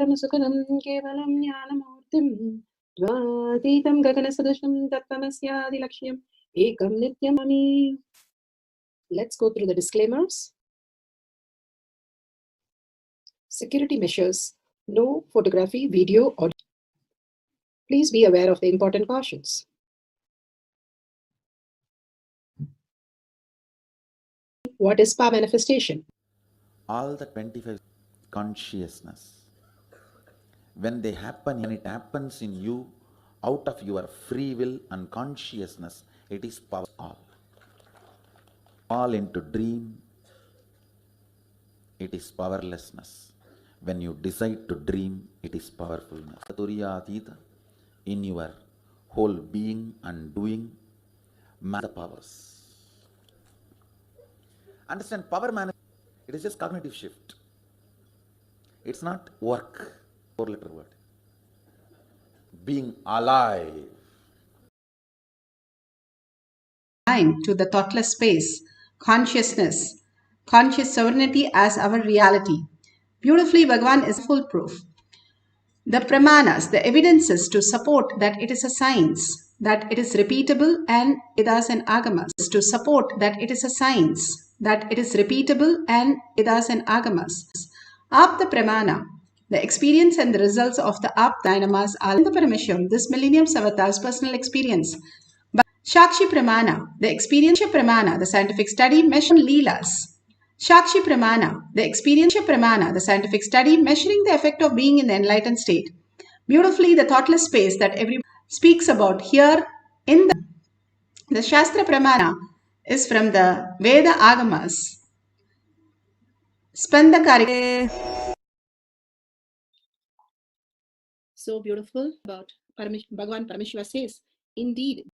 परमसुखदं केवलं ज्ञानमूर्तिं द्वातीतं गगनसदृशं तत्त्वमस्यादिलक्ष्यम् एकं नित्यममि. Let's go through the disclaimers. Security measures. No photography, video, or please be aware of the important cautions. What is power manifestation? All the 25 consciousness, when they happen, when it happens in you, out of your free will and consciousness, it is power. All into dream, it is powerlessness. When you decide to dream, it is powerfulness. Saturiyatita, in your whole being and doing, the powers. Understand, power manifestation, it is just cognitive shift. It's not work. 4-letter word. Being alive. To the thoughtless space, consciousness, conscious sovereignty as our reality. Beautifully, Bhagavan is foolproof. The pramanas, the evidences to support that it is a science, that it is repeatable, and Vedas and Agamas to support that it is a science, that it is repeatable, and Vedas and Agamas. Apta Pramana, the experience and the results of the Apta Dynamas are in the Paramashivoham, this millennium avatar's personal experience. Shakshi Pramana, the experience Pramana, the scientific study measuring Leelas. Shakshi Pramana, the experience Pramana, the scientific study measuring the effect of being in the enlightened state. Beautifully, the thoughtless space that everyone speaks about here in the Shastra Pramana is from the Veda Agamas. Spandakari. So beautiful about Bhagavan Paramashiva says, indeed.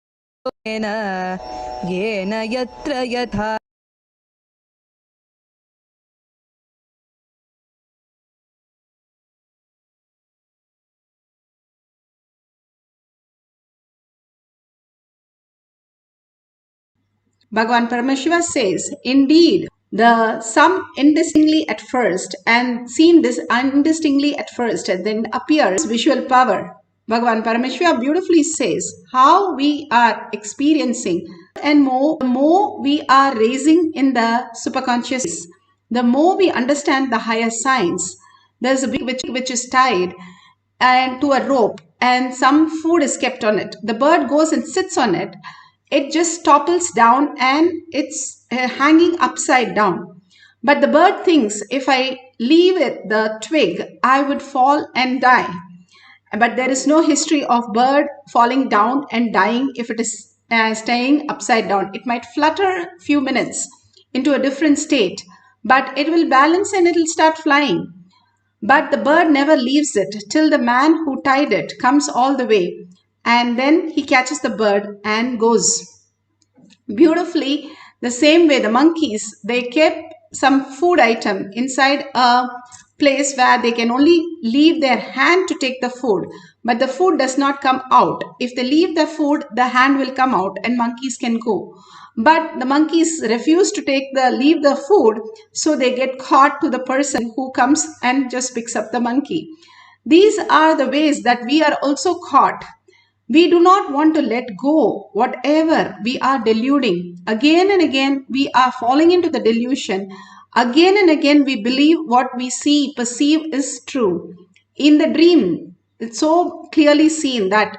Bhagavan Paramashiva says, indeed, the some indistinctly at first and seen indistinctly at first and then appears visual power. Bhagavan Paramashiva beautifully says how we are experiencing and the more we are raising in the superconscious, the more we understand the higher science. There's a big which is tied and to a rope and some food is kept on it. The bird goes and sits on it. It just topples down and it's hanging upside down. But the bird thinks if I leave it the twig, I would fall and die. But there is no history of bird falling down and dying if it is staying upside down. It might flutter a few minutes into a different state, but it will balance and it will start flying. But the bird never leaves it till the man who tied it comes all the way. And then he catches the bird and goes. Beautifully, the same way the monkeys, they kept some food item inside a place where they can only leave their hand to take the food. But the food does not come out. If they leave the food, the hand will come out and monkeys can go. But the monkeys refuse to leave the food, so they get caught to the person who comes and just picks up the monkey. These are the ways that we are also caught. We do not want to let go whatever we are deluding. Again and again, we are falling into the delusion. Again and again, we believe what we see, perceive is true. In the dream, it's so clearly seen that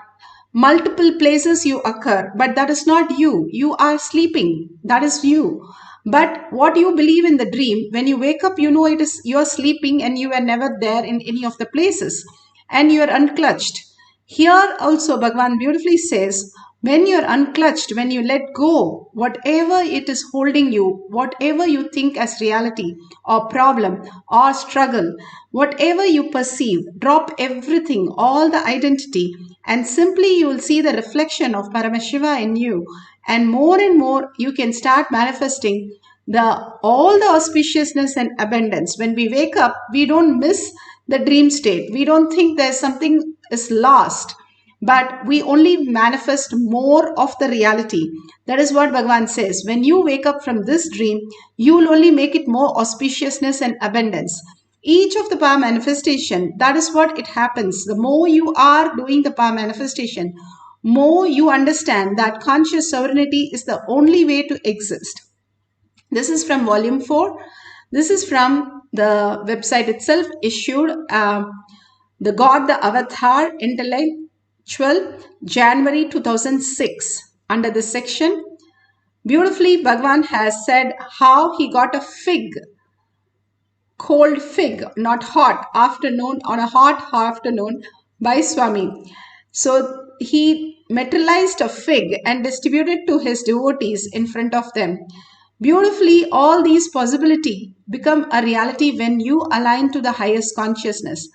multiple places you occur, but that is not you. You are sleeping. That is you. But what you believe in the dream, when you wake up, you know it is you are sleeping and you were never there in any of the places and you are unclutched. Here also Bhagavan beautifully says, when you are unclutched, when you let go, whatever it is holding you, whatever you think as reality or problem or struggle, whatever you perceive, drop everything, all the identity, and simply you will see the reflection of Paramashiva in you. And more you can start manifesting all the auspiciousness and abundance. When we wake up, we don't miss the dream state. We don't think there's something is lost, but we only manifest more of the reality. That is what Bhagavan says. When you wake up from this dream, you will only make it more auspiciousness and abundance. Each of the power manifestation, that is what it happens. The more you are doing the power manifestation, more you understand that conscious sovereignty is the only way to exist. This is from volume 4. This is from the website itself, issued the God, the Avatar, Intellectual, January 2006. Under this section, beautifully, Bhagavan has said how he got a fig, cold fig, not hot, afternoon, on a hot afternoon by Swami. So he materialized a fig and distributed to his devotees in front of them. Beautifully, all these possibilities become a reality when you align to the highest consciousness.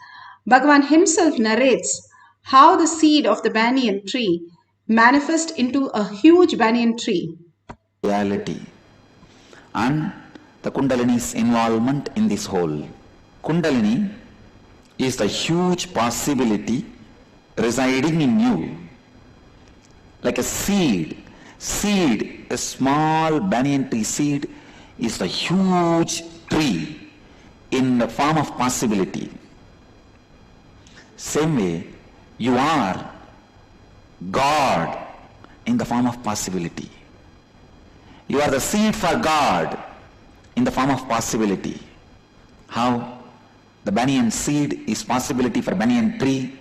Bhagavan himself narrates how the seed of the banyan tree manifests into a huge banyan tree. Reality and the Kundalini's involvement in this whole. Kundalini is the huge possibility residing in you, like a seed. Seed, a small banyan tree seed, is the huge tree in the form of possibility. Same way, you are God in the form of possibility. You are the seed for God in the form of possibility. How? The banyan seed is possibility for banyan tree.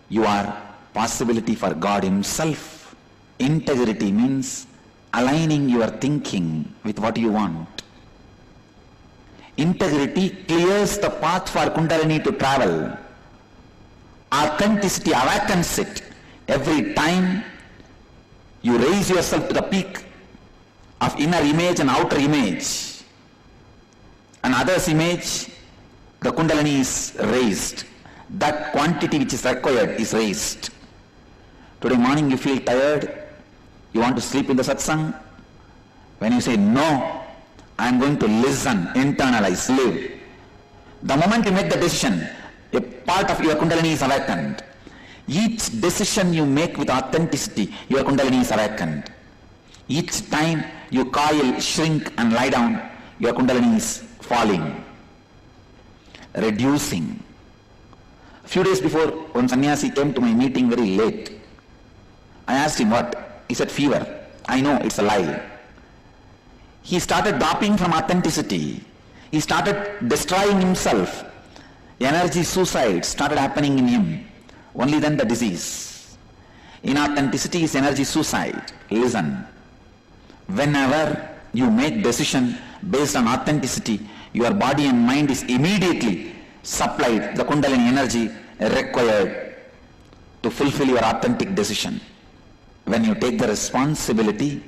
You are possibility for God himself. Integrity means aligning your thinking with what you want. Integrity clears the path for Kundalini to travel. Authenticity awakens it. Every time you raise yourself to the peak of inner image and outer image, and others' image, the Kundalini is raised. That quantity which is required is raised. Today morning you feel tired, you want to sleep in the satsang. When you say, no, I am going to listen, internalize, live. The moment you make the decision, a part of your Kundalini is awakened. Each decision you make with authenticity, your Kundalini is awakened. Each time you coil, shrink and lie down, your Kundalini is falling, reducing. A few days before, one sannyasi came to my meeting very late. I asked him what? He said fever. I know it's a lie. He started dropping from authenticity. He started destroying himself. Energy suicide started happening in him. Only then the disease. Inauthenticity is energy suicide. Listen. Whenever you make decision based on authenticity, your body and mind is immediately supplied the Kundalini energy required to fulfill your authentic decision. When you take the responsibility,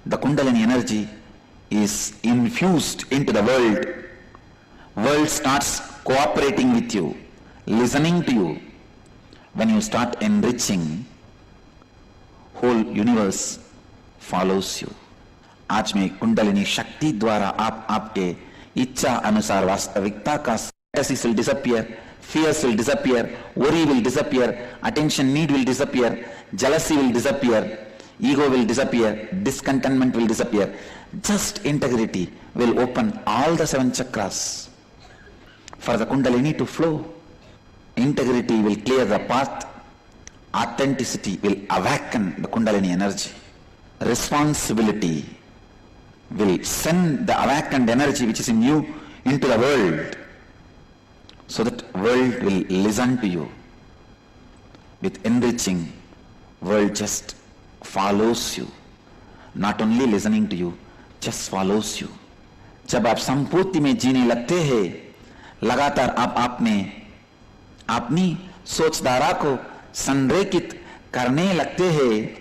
the Kundalini energy is infused into the world. World starts cooperating with you, listening to you. When you start enriching, whole universe follows you. आज में कुंडलिनी शक्ति द्वारा आप आपके इच्छा अनुसार वास्तविकता का fantasies will disappear, fears will disappear, worry will disappear, attention need will disappear, jealousy will disappear, ego will disappear, discontentment will disappear. Just integrity will open all the 7 chakras for the Kundalini to flow. Integrity will clear the path. Authenticity will awaken the Kundalini energy. Responsibility will send the awakened energy which is in you into the world, so that world will listen to you. With enriching, world just follows you. Not only listening to you, just follows you. जब आप संपूर्ति में जीने लगते हैं, लगातार आप अपनी सोचधारा को संरेखित करने लगते हैं,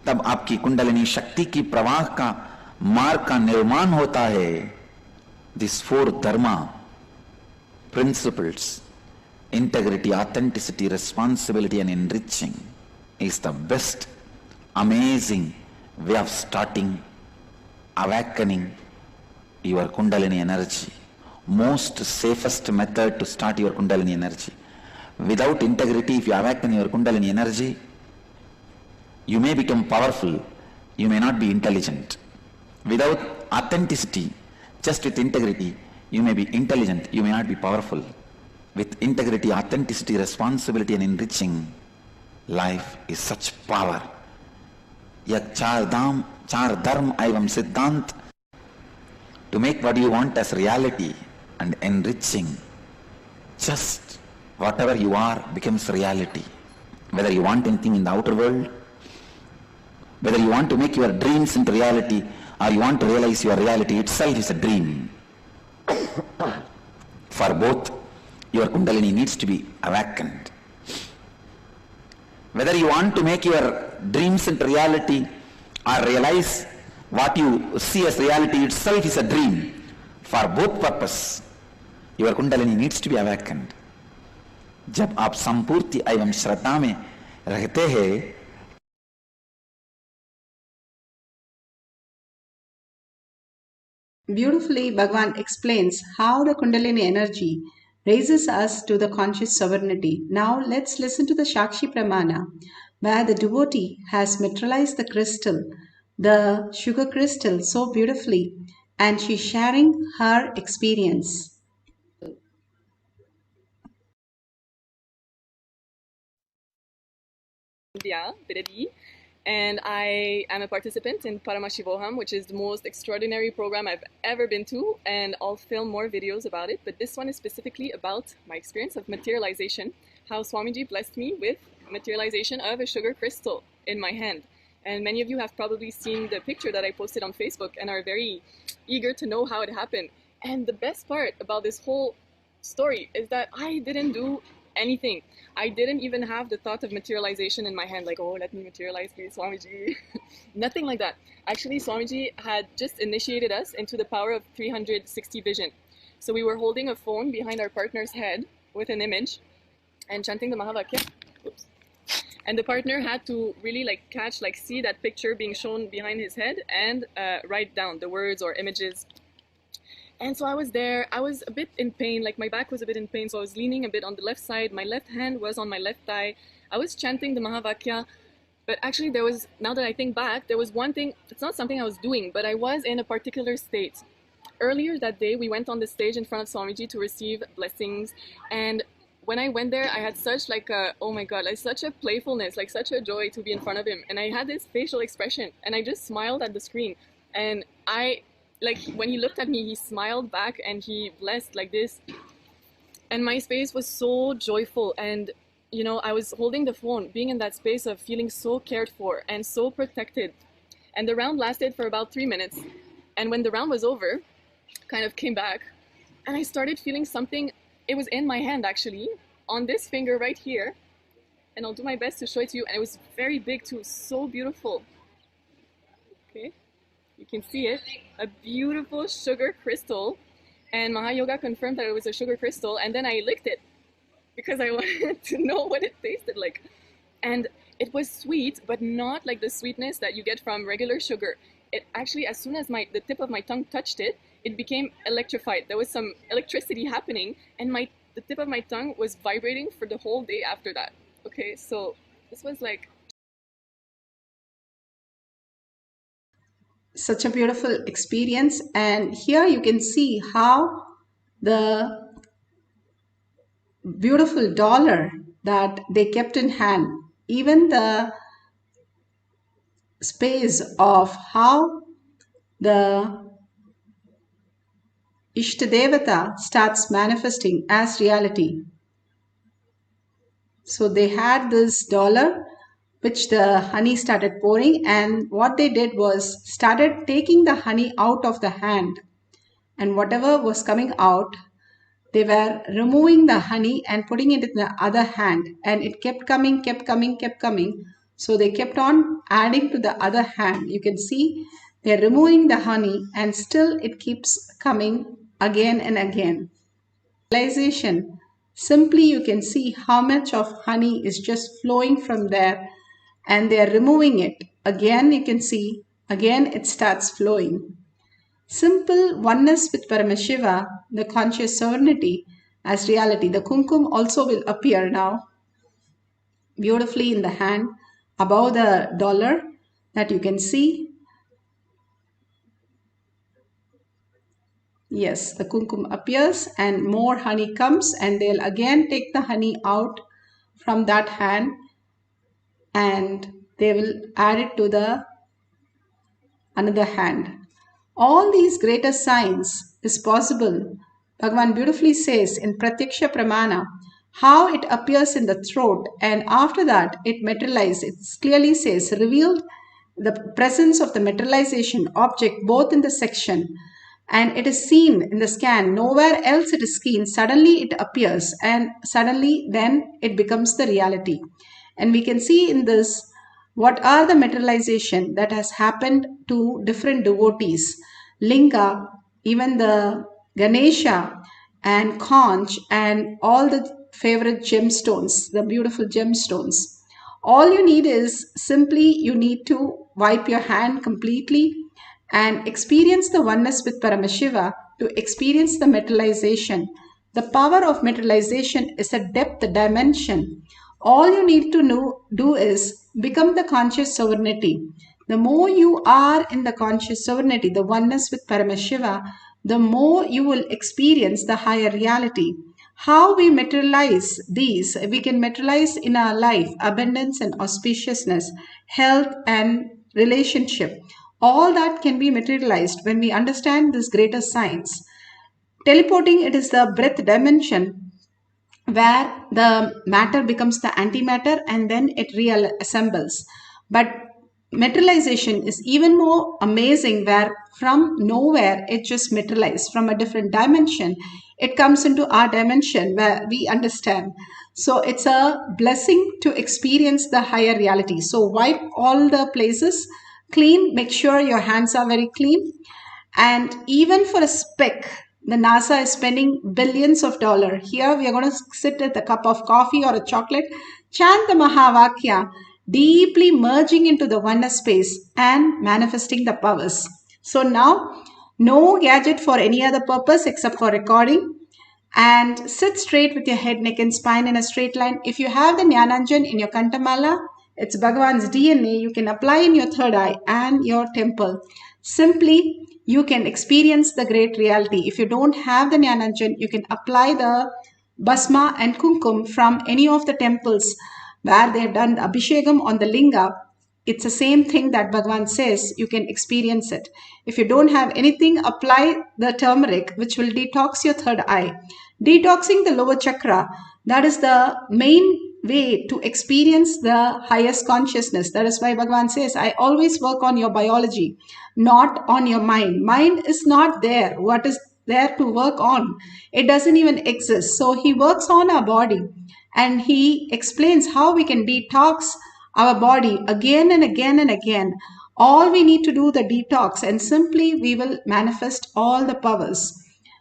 तब आपकी कुंडलिनी शक्ति की प्रवाह का मार्ग का निर्माण होता है. These 4 dharma principles, integrity, authenticity, responsibility and enriching, is the best, amazing way of starting, awakening your Kundalini energy. Most safest method to start your Kundalini energy. Without integrity, if you awaken your Kundalini energy, you may become powerful, you may not be intelligent. Without authenticity, just with integrity, You may be intelligent, you may not be powerful. With integrity, authenticity, responsibility and enriching, life is such power. Yak char dharm aivam siddhant, to make what you want as reality and enriching. Just whatever you are becomes reality. Whether you want anything in the outer world, whether you want to make your dreams into reality, or you want to realize your reality itself is a dream. For both, your Kundalini needs to be awakened. Whether you want to make your dreams into reality or realize what you see as reality itself is a dream, for both purpose, your Kundalini needs to be awakened. जब आप संपूर्ति एवं श्रद्धा में रहते हैं, Beautifully, Bhagavan explains how the Kundalini energy raises us to the conscious sovereignty. Now, let's listen to the Shakshi Pramana, where the devotee has materialized the crystal, the sugar crystal, so beautifully, and she's sharing her experience. India, Bidadi, and I am a participant in Paramashivoham, which is the most extraordinary program I've ever been to, and I'll film more videos about it. But this one is specifically about my experience of materialization, how Swamiji blessed me with materialization of a sugar crystal in my hand. And many of you have probably seen the picture that I posted on Facebook and are very eager to know how it happened. And the best part about this whole story is that I didn't do anything. I didn't even have the thought of materialization in my hand, like, oh, let me materialize, please, Swamiji. Nothing like that. Actually, Swamiji had just initiated us into the power of 360 vision. So we were holding a phone behind our partner's head with an image and chanting the Mahavakya. Oops. And the partner had to really see that picture being shown behind his head and write down the words or images. And so I was there, I was a bit in pain, like my back was a bit in pain, so I was leaning a bit on the left side, my left hand was on my left thigh, I was chanting the Mahavakya, but actually there was, now that I think back, there was one thing, it's not something I was doing, but I was in a particular state. Earlier that day, we went on the stage in front of Swamiji to receive blessings, and when I went there, I had such oh my god, such a playfulness, such a joy to be in front of him, and I had this facial expression, and I just smiled at the screen, and when he looked at me, he smiled back and he blessed like this. And my space was so joyful. And, I was holding the phone, being in that space of feeling so cared for and so protected. And the round lasted for about 3 minutes. And when the round was over, kind of came back, and I started feeling something. It was in my hand, actually, on this finger right here. And I'll do my best to show it to you. And it was very big too, so beautiful. Okay. You can see it, a beautiful sugar crystal, and Mahayoga confirmed that it was a sugar crystal, and then I licked it because I wanted to know what it tasted like. And it was sweet, but not like the sweetness that you get from regular sugar. It actually, as soon as the tip of my tongue touched it, it became electrified. There was some electricity happening, and the tip of my tongue was vibrating for the whole day after that. Okay, so this was such a beautiful experience, and here you can see how the beautiful dollar that they kept in hand, even the space of how the Ishtadevata starts manifesting as reality. So they had this dollar which the honey started pouring, and what they did was started taking the honey out of the hand, and whatever was coming out, they were removing the honey and putting it in the other hand, and it kept coming, kept coming, kept coming. So they kept on adding to the other hand. You can see they're removing the honey and still it keeps coming again and again. Realization, simply you can see how much of honey is just flowing from there, and they are removing it. Again you can see, again it starts flowing. Simple oneness with Paramashiva, the conscious sovereignty as reality. The kumkum also will appear now beautifully in the hand above the dollar that you can see. Yes, the kumkum appears and more honey comes, and they'll again take the honey out from that hand and they will add it to the another hand. All these greater signs is possible. Bhagavan beautifully says in Pratyaksha Pramana how it appears in the throat, and after that it materializes. It clearly says revealed the presence of the materialization object both in the section and it is seen in the scan. Nowhere else it is seen. Suddenly it appears and suddenly then it becomes the reality. And we can see in this what are the materialization that has happened to different devotees. Linga, even the Ganesha and Conch and all the favorite gemstones, the beautiful gemstones. All you need is simply you need to wipe your hand completely and experience the oneness with Paramashiva to experience the materialization. The power of materialization is a depth dimension. All you need to do is become the conscious sovereignty. The more you are in the conscious sovereignty, the oneness with Paramashiva, the more you will experience the higher reality. How we materialize these, we can materialize in our life abundance and auspiciousness, health and relationship. All that can be materialized when we understand this greater science. Teleporting, it is the breath dimension where the matter becomes the antimatter and then it reassembles. But materialization is even more amazing where from nowhere it just materializes from a different dimension. It comes into our dimension where we understand. So it's a blessing to experience the higher reality. So wipe all the places clean, make sure your hands are very clean, and even for a speck, the NASA is spending billions of dollars. Here we are going to sit with a cup of coffee or a chocolate, chant the Mahavakya, deeply merging into the oneness space and manifesting the powers. So now, no gadget for any other purpose except for recording. And sit straight with your head, neck and spine in a straight line. If you have the Jnananjan in your Kantamala, it's Bhagavan's DNA. You can apply in your third eye and your temple. Simply, you can experience the great reality. If you don't have the Jnananjan, you can apply the Basma and Kumkum from any of the temples where they have done the Abhishekam on the Linga. It's the same thing that Bhagavan says, you can experience it. If you don't have anything, apply the turmeric, which will detox your third eye. Detoxing the lower chakra, that is the main way to experience the highest consciousness. That is why Bhagavan says, I always work on your biology, not on your mind. Mind is not there. What is there to work on? It doesn't even exist. So he works on our body and he explains how we can detox our body again and again and again. All we need to do the detox and simply we will manifest all the powers.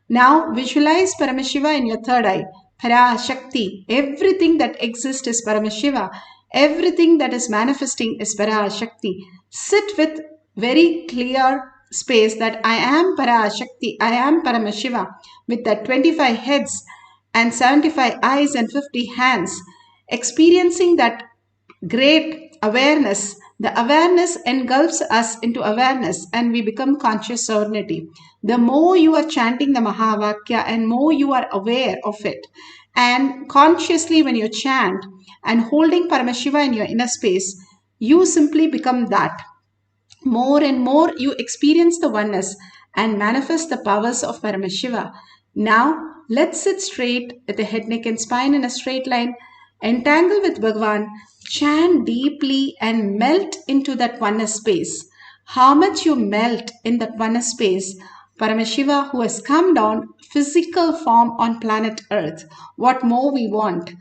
Now visualize Paramashiva in your third eye. Parashakti. Everything that exists is Paramashiva. Everything that is manifesting is Parashakti. Sit with very clear space that I am Parashakti, I am Paramashiva, with that 25 heads and 75 eyes and 50 hands, experiencing that great awareness. The awareness engulfs us into awareness and we become conscious sovereignty. The more you are chanting the Mahavakya and more you are aware of it. And consciously when you chant and holding Paramashiva in your inner space, you simply become that. More and more you experience the oneness and manifest the powers of Paramashiva. Now let's sit straight with the head, neck and spine in a straight line. Entangle with Bhagavan, chant deeply and melt into that oneness space. How much you melt in that oneness space, Paramashiva who has come down physical form on planet Earth, what more we want?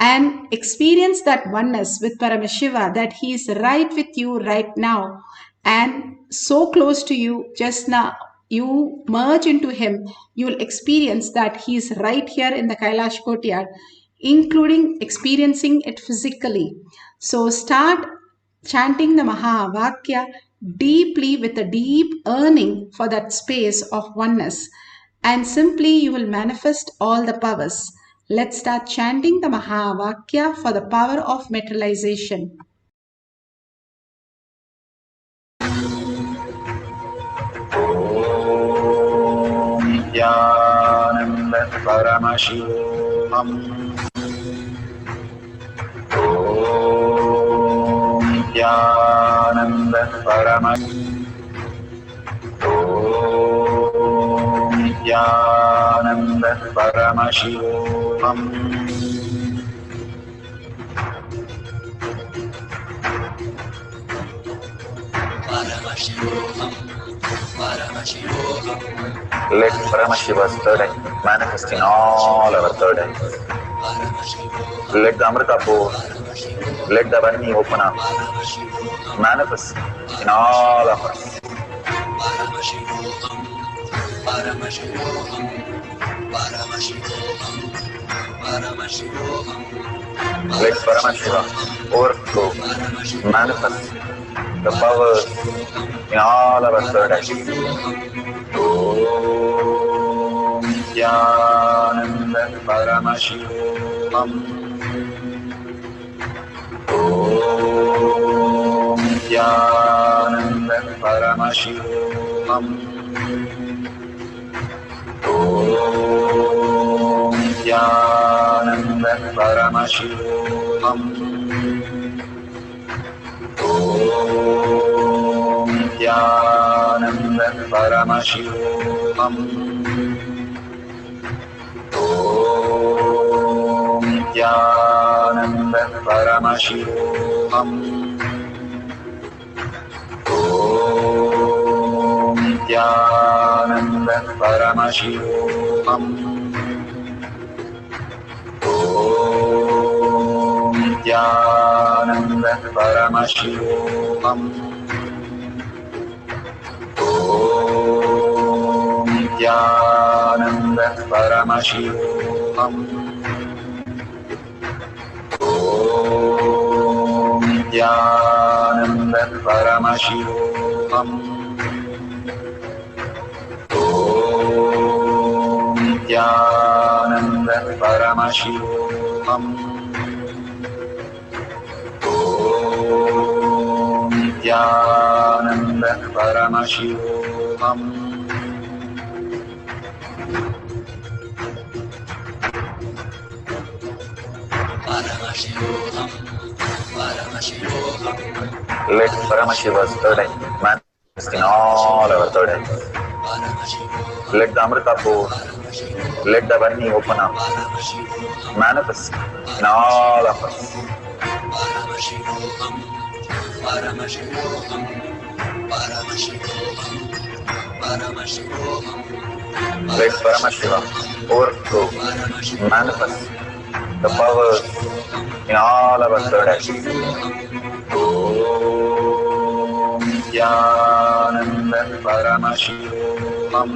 And experience that oneness with Paramashiva, that he is right with you right now and so close to you just now. You merge into him, you will experience that he is right here in the Kailash courtyard, including experiencing it physically. So start chanting the Mahavakya deeply with a deep yearning for that space of oneness, and simply you will manifest all the powers. Let's start chanting the Mahavakya for the power of materialization. Paramashivoham. Om Nithyananda Om Nithyananda Paramashivoham. Let Paramashiva's third eye manifest in all our third eyes. Let the Amrita pour, let the Varni open up, manifest in all of us. Let Paramashiva overflow, manifest the powers in all our third eyes. Om Nithyananda Paramashivoham. Om Nithyananda Paramashivoham. Om Nithyananda Paramashivoham. Om Nithyananda Paramashivoham. Om Nithyananda Paramashivoham. Om Nithyananda Paramashivoham. Om Nithyananda Paramashivoham. Om Nithyananda Paramashivoham. Om Nithyananda Paramashivoham. Om Nithyananda Paramashivoham. Om Nithyananda Paramashivoham. Let Paramashiva's third eye manifest in all our third eyes. Let the Amrita pour, let the Varni open up, manifest in all of us. Let Paramashiva overflow, manifest the powers in all our third eyes. Om Nithyananda Paramashivoham.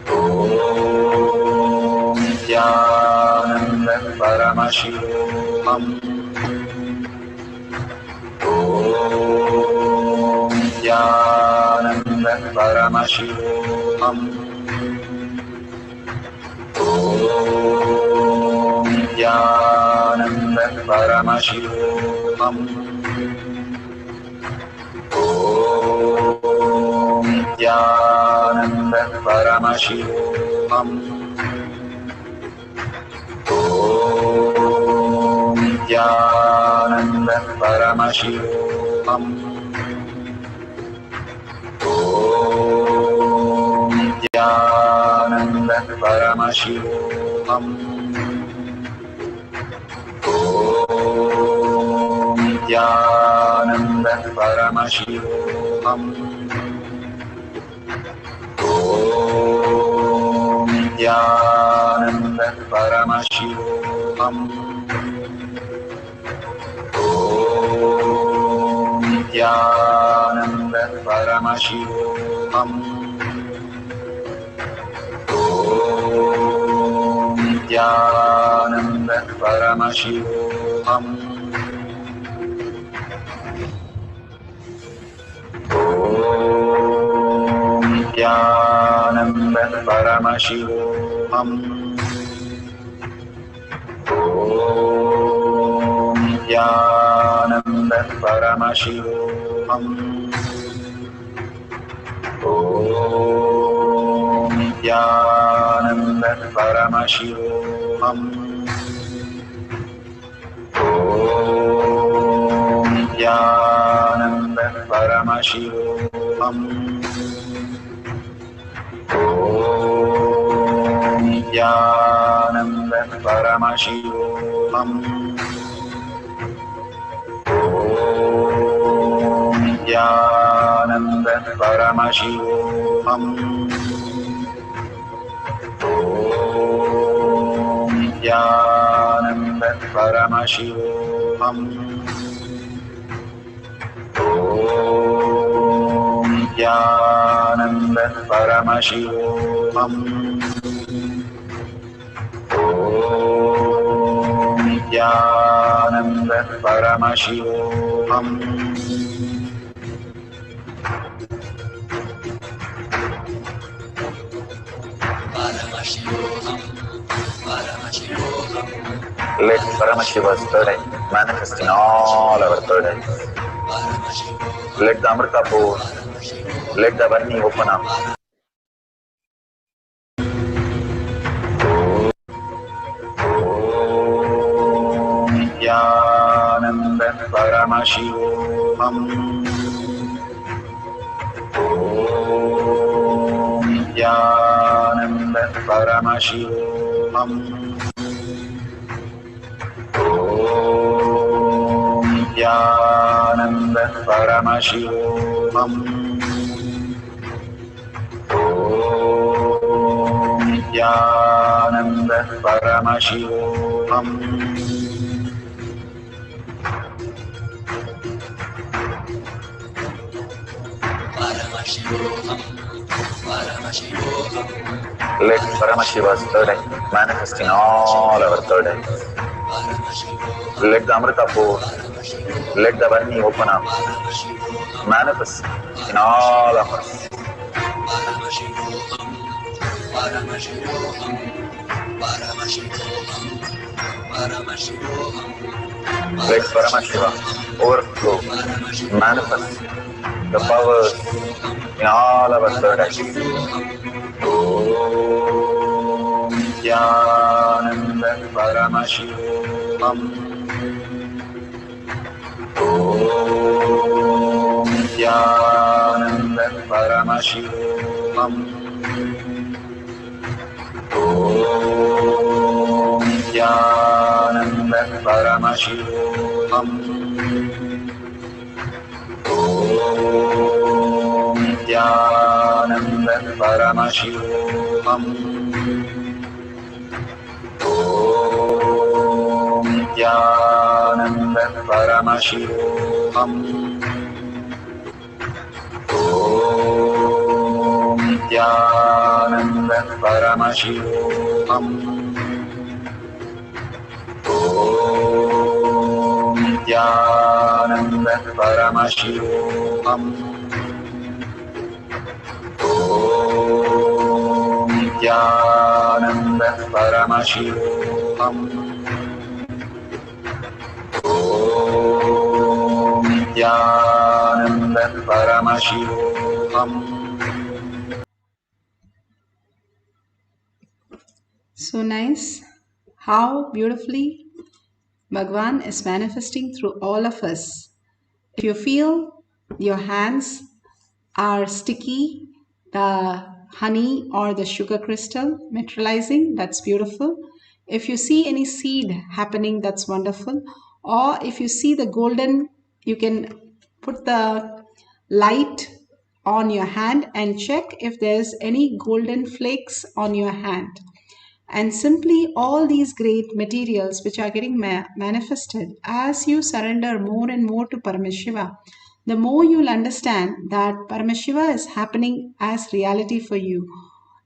Om Nithyananda Paramashivoham. Om Nithyananda Paramashivoham. Om Nithyananda Paramashivoham. Om Nithyananda Paramashivoham. Om Nithyananda Paramashivoham. Om Nithyananda Paramashivoham. Om Nithyananda Paramashivoham. Om Nithyananda Paramashivoham. Om Nithyananda Paramashivoham. Om Nithyananda Paramashivoham. Om Nithyananda Paramashivoham. Om Nithyananda Paramashivoham. Om Nithyananda Paramashivoham. Om Nithyananda Paramashivam. Om Nithyananda Paramashivam. Om Nithyananda Paramashivam. Om Nithyananda Paramashivoham. Om Nithyananda Paramashivoham. Om Nithyananda Paramashivoham. Let Paramashiva's third eye manifest in all our third eyes. Let the Amrita pour, let the Varni open up. Om Nithyananda Paramashivoham. Om Nithyananda Paramashivoham. Om Nithyananda Paramashivoham. Om Nithyananda Paramashivoham. Let Paramashiva's third eye manifest in all our third eyes. Let the Amrita pour, let the Varni open up, manifest in all of us. Let Paramashiva overflow, manifest the powers in all our third eyes. Om Nithyananda Paramashivoham. Om Nithyananda Paramashivoham. Om Nithyananda Paramashivoham. Om Nithyananda Paramashivoham. Om Nithyananda Paramashivoham. Om Nithyananda Paramashivoham. Om Nithyananda Paramashivoham. Om Nithyananda Paramashivoham. Om Nithyananda Paramashivoham. So nice. How beautifully Bhagwan is manifesting through all of us. If you feel your hands are sticky, the honey or the sugar crystal materializing, that's beautiful. If you see any seed happening, that's wonderful. Or if you see the golden, you can put the light on your hand and check if there's any golden flakes on your hand. And simply all these great materials which are getting manifested as you surrender more and more to Paramashiva, the more you'll understand that Paramashiva is happening as reality for you.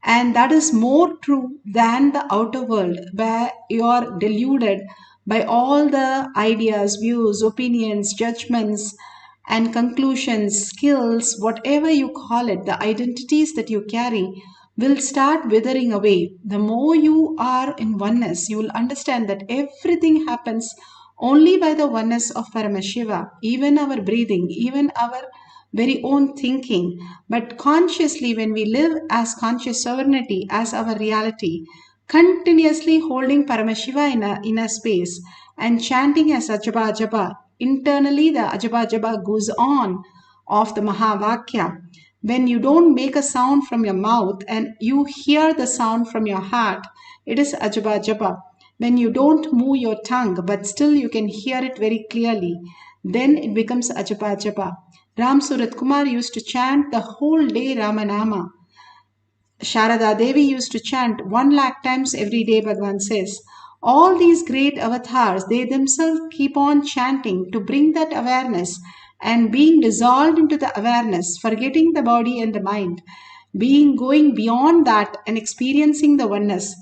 And that is more true than the outer world where you are deluded by all the ideas, views, opinions, judgments, and conclusions, skills, whatever you call it, the identities that you carry will start withering away. The more you are in oneness, you will understand that everything happens only by the oneness of Paramashiva, even our breathing, even our very own thinking. But consciously, when we live as conscious sovereignty, as our reality, continuously holding Paramashiva in a inner space and chanting as Ajaba Ajaba. Internally, the Ajaba Ajaba goes on of the Mahavakya. When you don't make a sound from your mouth and you hear the sound from your heart, it is Ajaba Ajaba. When you don't move your tongue but still you can hear it very clearly, then it becomes Ajaba Ajaba. Ram Surat Kumar used to chant the whole day Ramanama. Sharada Devi used to chant 1 lakh times every day, Bhagavan says. All these great avatars, they themselves keep on chanting to bring that awareness and being dissolved into the awareness, forgetting the body and the mind, being going beyond that and experiencing the oneness.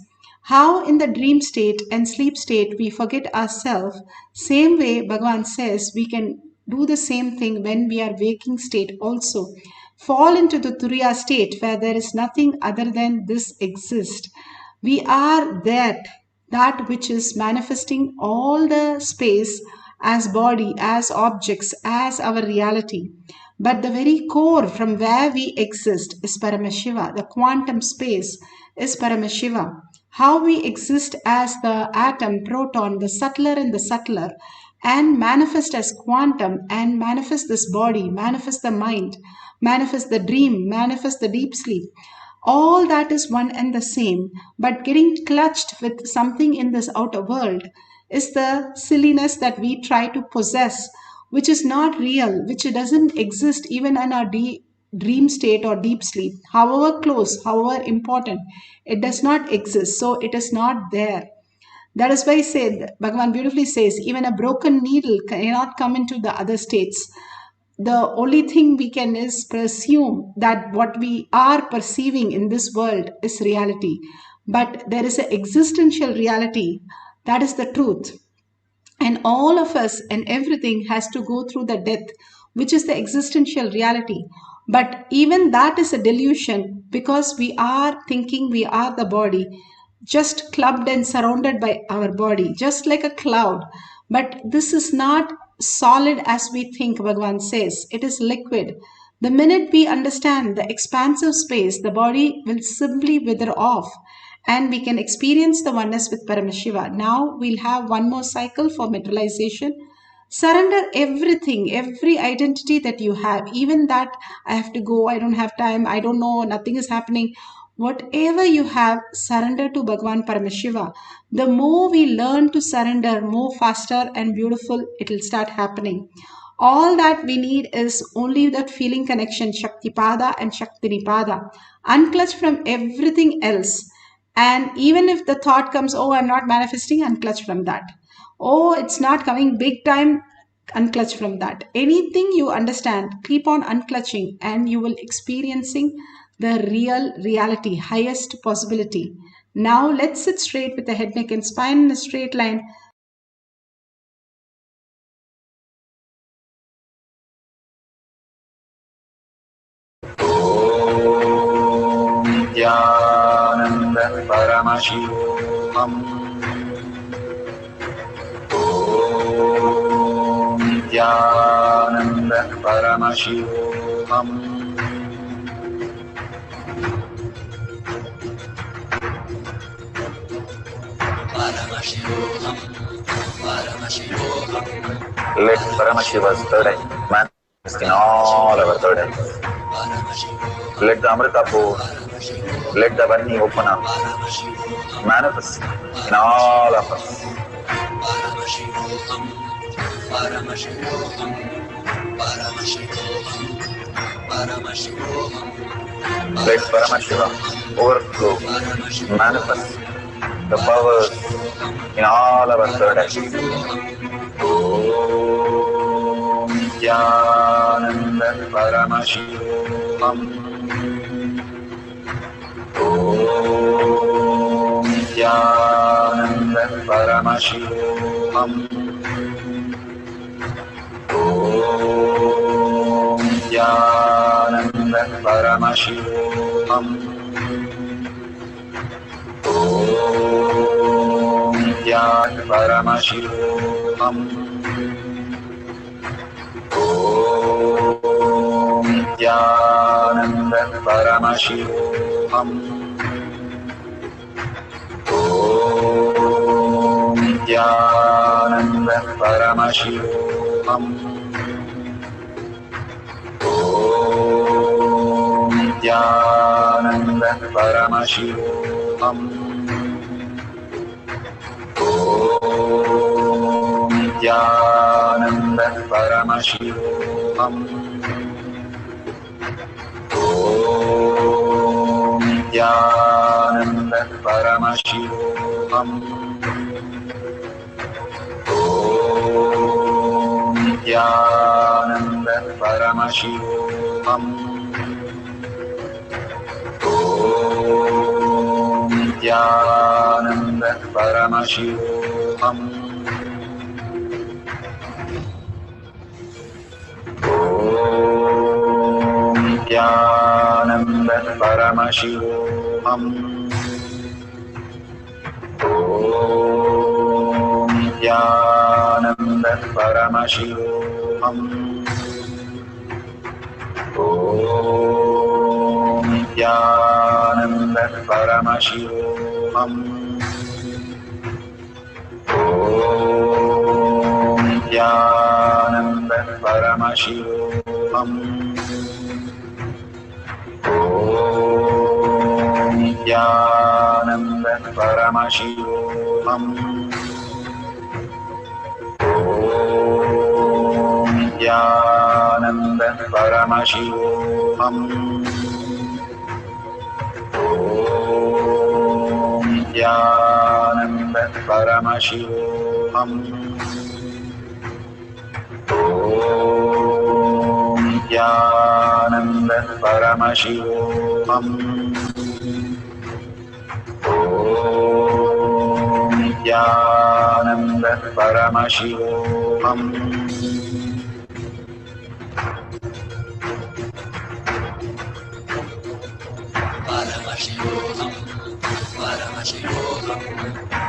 How in the dream state and sleep state we forget ourselves, same way Bhagavan says we can do the same thing when we are waking state also. Fall into the Turiya state where there is nothing other than this exist. We are that which is manifesting all the space as body, as objects, as our reality. But the very core from where we exist is Paramashiva. The quantum space is Paramashiva. How we exist as the atom, proton, the subtler and the subtler, and manifest as quantum and manifest this body, manifest the mind, manifest the dream, manifest the deep sleep. All that is one and the same, but getting clutched with something in this outer world is the silliness that we try to possess, which is not real, which doesn't exist even in our dream state or deep sleep. However close, however important, it does not exist, so it is not there. That is why I said, Bhagavan beautifully says, even a broken needle cannot come into the other states. The only thing we can is presume that what we are perceiving in this world is reality. But there is an existential reality. That is the truth. And all of us and everything has to go through the death, which is the existential reality. But even that is a delusion because we are thinking we are the body, just clubbed and surrounded by our body, just like a cloud. But this is not solid as we think, Bhagavan says. It is liquid. The minute we understand the expansive space, the body will simply wither off and we can experience the oneness with Paramashiva. Now we'll have one more cycle for materialization. Surrender everything, every identity that you have, even that I have to go, I don't have time, I don't know, nothing is happening. Whatever you have, surrender to Bhagavan Paramashiva. The more we learn to surrender, more faster and beautiful it will start happening. All that we need is only that feeling connection, Shaktipada and Shaktinipada. Unclutch from everything else. And even if the thought comes, oh, I'm not manifesting, unclutch from that. Oh, it's not coming big time, unclutch from that. Anything you understand, keep on unclutching and you will experiencing the real reality, highest possibility. Now let's sit straight with the head, neck and spine in a straight line. Nithyananda Paramashivoham. Nithyananda Paramashivoham. Paramashivoham. Paramashivoham. Let Paramashiva's third eye manifest in all our third eyes. Let the Amrita pour, let the Varni open up, manifest in all of us. Paramashivoham, Paramashivoham, Paramashivoham, Paramashivoham. Let Paramashiva overflow, manifest the powers in all our third eyes. Om Nithyananda Paramashivoham. Om Nithyananda Paramashivoham. Om Nithyananda Paramashivoham. Om Nithyananda Paramashivoham. Om Nithyananda Paramashivoham. Om Nithyananda Paramashivoham. Om Nithyananda Paramashivoham. Om Nithyananda Paramashivoham. Om Nithyananda Paramashivoham. Om Nithyananda Paramashivoham. Om Nithyananda Paramashivoham. Om Nithyananda Paramashivoham. Om Nithyananda Paramashivoham. Om Nithyananda Paramashivoham. Om Nithyananda Paramashivoham. Om Nithyananda Paramashivoham. Om Nithyananda Paramashivoham. Om Nithyananda Paramashivoham. Om Nithyananda Paramashivoham. Om Nithyananda Paramashivoham.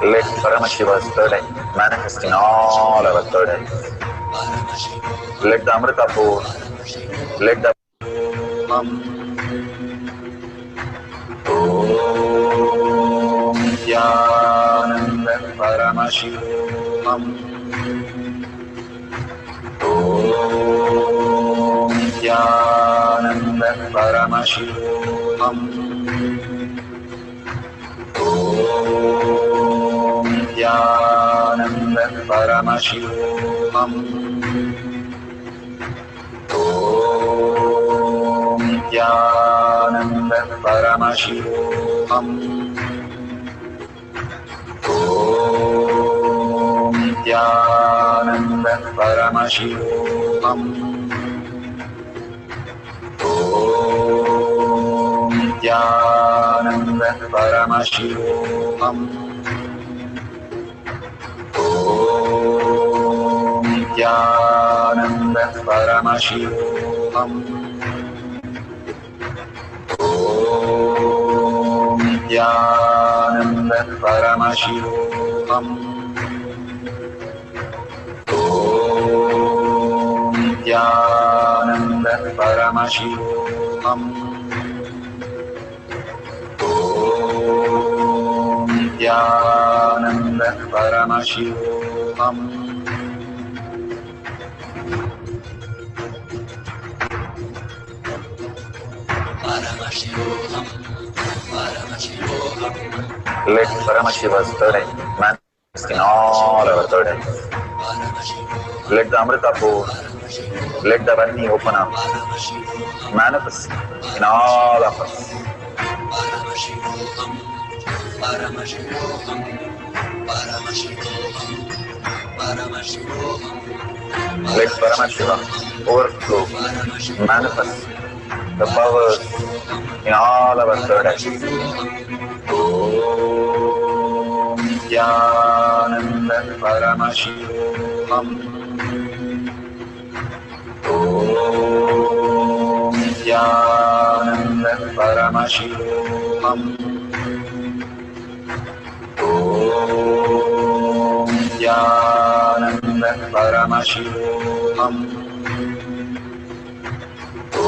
Let Paramashiva's third eye manifest in all our third eyes. Let the Amrita pour, let the Om Nithyananda Paramashivoham. Om Nithyananda Paramashivoham. Om Nithyananda Paramashivoham. Om Nithyananda Paramashivoham. Om Nithyananda Paramashivoham. Om Nithyananda Paramashivoham. Om Nithyananda Paramashivoham. Om Nithyananda Paramashivoham. Om Nithyananda Paramashivoham. Om Nithyananda Paramashivoham. Let Paramashiva's third eye manifest in all our third eyes. Let the Amrita pour, let the Vani open up, manifest in all of us. Let Paramashiva overflow, manifest the powers in all our third eyes. Om Nithyananda Paramashivoham. Om Nithyananda Paramashivoham. Om Nithyananda Paramashivoham. Om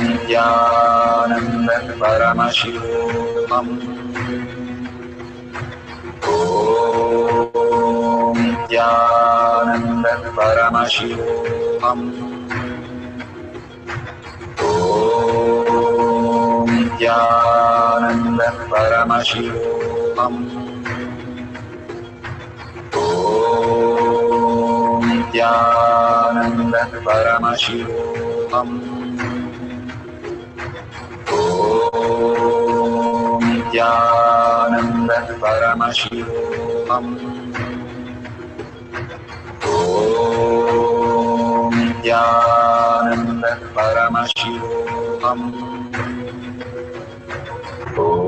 Nithyananda Paramashivoham. Paramashivoham. Om Nithyananda Paramashivoham. Om Nithyananda Paramashivoham. Om Nithyananda Paramashivoham. Om Nithyananda Paramashivoham. Om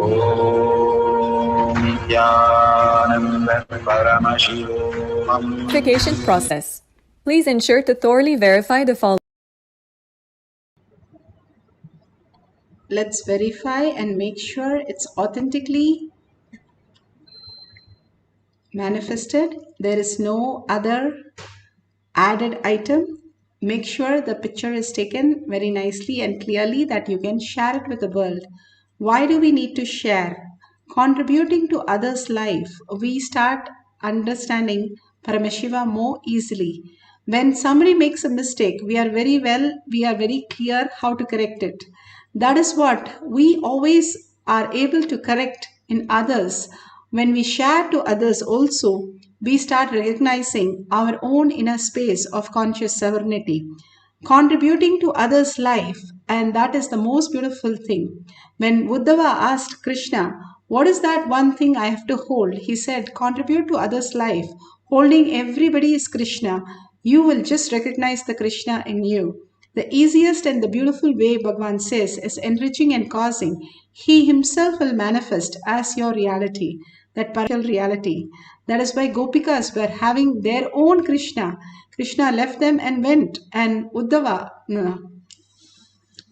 Nithyananda Paramashivoham. Verification process. Please ensure to thoroughly verify the following. Let's verify and make sure it's authentically manifested. There is no other added item. Make sure the picture is taken very nicely and clearly that you can share it with the world. Why do we need to share? Contributing to others' life, we start understanding Paramashiva more easily. When somebody makes a mistake, we are very clear how to correct it. That is what we always are able to correct in others. When we share to others also, we start recognizing our own inner space of conscious sovereignty, contributing to others' life, and that is the most beautiful thing. When Uddhava asked Krishna, "What is that one thing I have to hold?" he said, "Contribute to others' life. Holding everybody is Krishna. You will just recognize the Krishna in you." The easiest and the beautiful way, Bhagavan says, is enriching and causing. He himself will manifest as your reality, that partial reality. That is why Gopikas were having their own Krishna. Krishna left them and went, and Uddhava,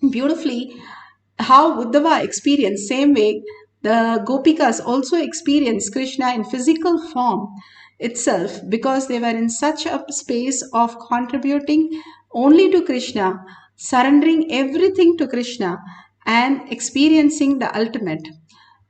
beautifully, how Uddhava experienced, same way the Gopikas also experienced Krishna in physical form itself, because they were in such a space of contributing only to Krishna, surrendering everything to Krishna, and experiencing the ultimate.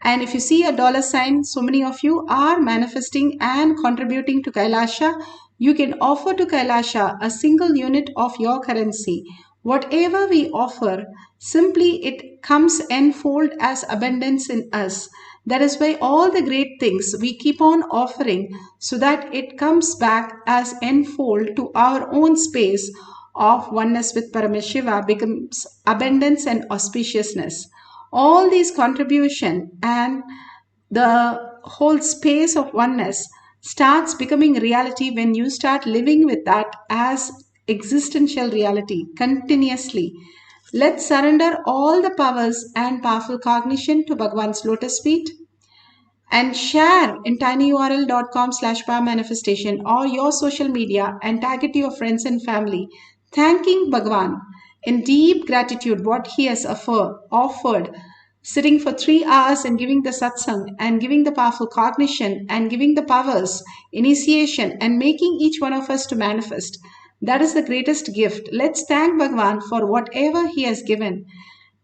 And if you see a dollar sign, so many of you are manifesting and contributing to Kailasha. You can offer to Kailasha a single unit of your currency. Whatever we offer, simply it comes enfold as abundance in us. That is why all the great things we keep on offering, so that it comes back as enfold to our own space of oneness with Paramashiva, becomes abundance and auspiciousness. All these contribution and the whole space of oneness starts becoming reality when you start living with that as existential reality continuously. Let's surrender all the powers and powerful cognition to Bhagavan's lotus feet and share in tinyurl.com/power manifestation or your social media and tag it to your friends and family, thanking Bhagavan in deep gratitude what he has offered, sitting for 3 hours and giving the satsang and giving the powerful cognition and giving the powers, initiation, and making each one of us to manifest. That is the greatest gift. Let's thank Bhagavan for whatever he has given.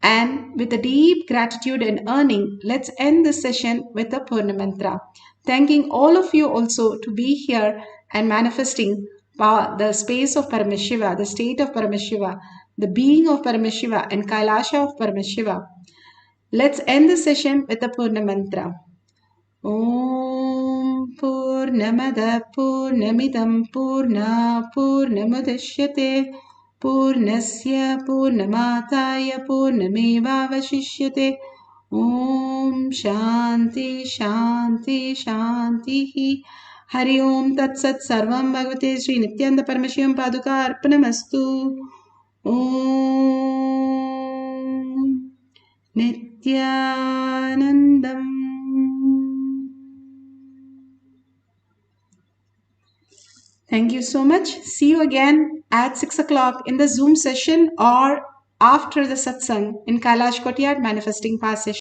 And with a deep gratitude and earning, let's end this session with a Purna Mantra. Thanking all of you also to be here and manifesting the space of Paramashiva, the state of Paramashiva, the being of Paramashiva, and Kailasha of Paramashiva. Let's end the session with the Purna Mantra. Om Purnamada Purnamidam Purna Purnamudashyate Purnasya Purnamataya Purnamevavashishyate. Om Shanti Shanti Shanti. Hari Om Tat Sat Sarvam Bhagavate Sri Nithyananda Paramashivam Paduka Arpanamastu. Om Nithyanandam. Thank you so much. See you again at 6 o'clock in the Zoom session or after the satsang in Kailash Courtyard Manifesting Path session.